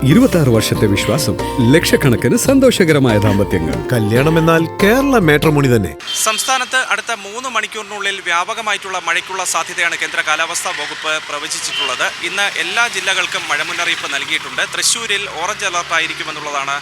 26 വർഷത്തെ വിശ്വാസം, ലക്ഷക്കണക്കിന് സന്തോഷകരമായ ദാമ്പത്യങ്ങൾ. കല്യാണം എന്നാൽ കേരള മാട്രിമോണി തന്നെ. സംസ്ഥാനത്ത് അടുത്ത 3 മണിക്കൂറിനുള്ളിൽ വ്യാപകമായിട്ടുള്ള മഴയ്ക്കുള്ള സാധ്യതയാണ് കേന്ദ്ര കാലാവസ്ഥാ വകുപ്പ് പ്രവചിച്ചിട്ടുള്ളത്. ഇന്ന് എല്ലാ ജില്ലകൾക്കും മഴ മുന്നറിയിപ്പ് നൽകിയിട്ടുണ്ട്. തൃശ്ശൂരിൽ ഓറഞ്ച് അലർട്ട് ആയിരിക്കുമെന്നുള്ളതാണ്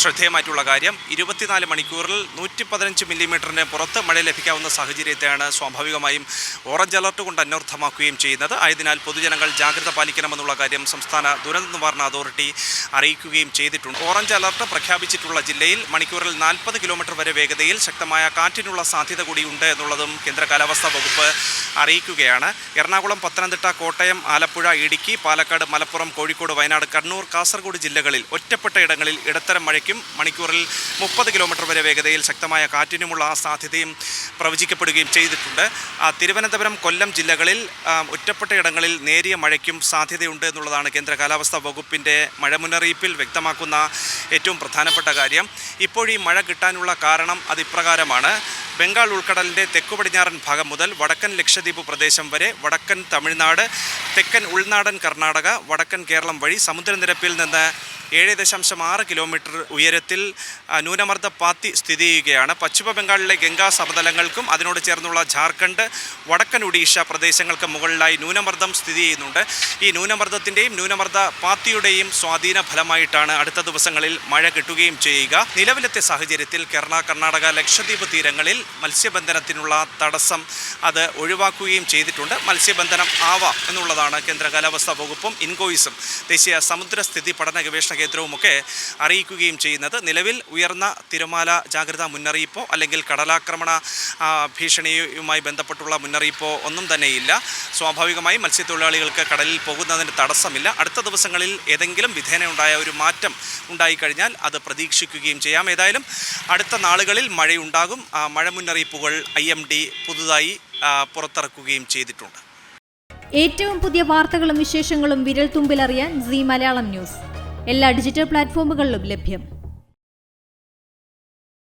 ശ്രദ്ധേയമായിട്ടുള്ള കാര്യം. 24 മണിക്കൂറിൽ 115 മില്ലിമീറ്ററിന് പുറത്ത് മഴ ലഭിക്കാവുന്ന സാഹചര്യത്തെയാണ് സ്വാഭാവികമായും ഓറഞ്ച് അലർട്ട് കൊണ്ട് അന്വർത്ഥമാക്കുകയും ചെയ്യുന്നത്. ആയതിനാൽ പൊതുജനങ്ങൾ ജാഗ്രത പാലിക്കണമെന്നുള്ള കാര്യം സംസ്ഥാന ദുരന്ത നിവാരണ അതോറിറ്റി അറിയിക്കുകയും ചെയ്തിട്ടുണ്ട്. ഓറഞ്ച് അലർട്ട് പ്രഖ്യാപിച്ചിട്ടുള്ള ജില്ലയിൽ മണിക്കൂറിൽ 40 കിലോമീറ്റർ വരെ വേഗതയിൽ ശക്തമായ കാറ്റിനുള്ള സാധ്യത കൂടിയുണ്ട് എന്നുള്ളതും കേന്ദ്ര കാലാവസ്ഥാ വകുപ്പ് അറിയിക്കുകയാണ്. എറണാകുളം, പത്തനംതിട്ട, കോട്ടയം, ആലപ്പുഴ, ഇടുക്കി, പാലക്കാട്, മലപ്പുറം, കോഴിക്കോട്, വയനാട്, കണ്ണൂർ, കാസർഗോഡ് ജില്ലകളിൽ ഒറ്റപ്പെട്ട ഇടങ്ങളിൽ ഇടത്തരം മഴയ്ക്കും മണിക്കൂറിൽ 30 കിലോമീറ്റർ വരെ വേഗതയിൽ ശക്തമായ കാറ്റിനുമുള്ള സാധ്യതയും പ്രവചിക്കപ്പെടുകയും ചെയ്തിട്ടുണ്ട്. തിരുവനന്തപുരം, കൊല്ലം ജില്ലകളിൽ ഒറ്റപ്പെട്ട ഇടങ്ങളിൽ നേരിയ മഴയ്ക്കും സാധ്യതയുണ്ട് എന്നുള്ളതാണ് കേന്ദ്ര കാലാവസ്ഥാ വകുപ്പിൻ്റെ മഴ മുന്നറിയിപ്പിൽ വ്യക്തമാക്കുന്ന ഏറ്റവും പ്രധാനപ്പെട്ട കാര്യം. ഇപ്പോഴീ മഴ കിട്ടാനുള്ള കാരണം അതിപ്രകാരമാണ്. ബംഗാൾ ഉൾക്കടലിൻ്റെ തെക്കു പടിഞ്ഞാറൻ ഭാഗം മുതൽ വടക്കൻ ലക്ഷദ്വീപ് പ്രദേശം വരെ, വടക്കൻ തമിഴ്നാട്, തെക്കൻ ഉൾനാടൻ കർണാടക, വടക്കൻ കേരളം വഴി സമുദ്രനിരപ്പിൽ നിന്ന് 7.6 കിലോമീറ്റർ ഉയരത്തിൽ ന്യൂനമർദ്ദ പാത്തി സ്ഥിതി ചെയ്യുകയാണ്. പശ്ചിമ ബംഗാളിലെ ഗംഗാ സമതലങ്ങൾക്കും അതിനോട് ചേർന്നുള്ള ജാർഖണ്ഡ്, വടക്കൻ ഒഡീഷ പ്രദേശങ്ങൾക്ക് മുകളിലായി ന്യൂനമർദ്ദം സ്ഥിതി ചെയ്യുന്നുണ്ട്. ഈ ന്യൂനമർദ്ദത്തിൻ്റെയും ന്യൂനമർദ്ദ പാത്തിയുടെയും സ്വാധീന ഫലമായിട്ടാണ് അടുത്ത ദിവസങ്ങളിൽ മഴ കിട്ടുകയും ചെയ്യുക. നിലവിലത്തെ സാഹചര്യത്തിൽ കേരള, കർണാടക, ലക്ഷദ്വീപ് തീരങ്ങളിൽ മത്സ്യബന്ധനത്തിനുള്ള തടസ്സം അത് ഒഴിവാക്കുകയും ചെയ്തിട്ടുണ്ട്. മത്സ്യബന്ധനം ആവാം എന്നുള്ളതാണ് കേന്ദ്ര കാലാവസ്ഥാ വകുപ്പും ഇൻകോയിസും ദേശീയ സമുദ്രസ്ഥിതി പഠന ഗവേഷണ കേന്ദ്രവുമൊക്കെ അറിയിക്കുകയും ചെയ്യുന്നത്. നിലവിൽ ഉയർന്ന തിരമാല ജാഗ്രതാ മുന്നറിയിപ്പോ അല്ലെങ്കിൽ കടലാക്രമണ ഭീഷണിയുമായി ബന്ധപ്പെട്ടുള്ള മുന്നറിയിപ്പോ ഒന്നും തന്നെയില്ല. സ്വാഭാവികമായും മത്സ്യത്തൊഴിലാളികൾക്ക് കടലിൽ പോകുന്നതിന് തടസ്സമില്ല. അടുത്ത ദിവസങ്ങളിൽ ഏതെങ്കിലും വിധേനയുണ്ടായ ഒരു മാറ്റം ഉണ്ടായിക്കഴിഞ്ഞാൽ അത് പ്രതീക്ഷിക്കുകയും ചെയ്യാം. ഏതായാലും അടുത്ത നാളുകളിൽ മഴയുണ്ടാകും. മഴ മുന്നറിയിപ്പുകൾ IMD പുതുതായി പുറത്തിറക്കുകയും ചെയ്തിട്ടുണ്ട്. ഏറ്റവും പുതിയ വാർത്തകളും വിശേഷങ്ങളും വിരൽ തുമ്പിലറിയാൻ സീ മലയാളം ന്യൂസ് എല്ലാ ഡിജിറ്റൽ പ്ലാറ്റ്ഫോമുകളിലും ലഭ്യം.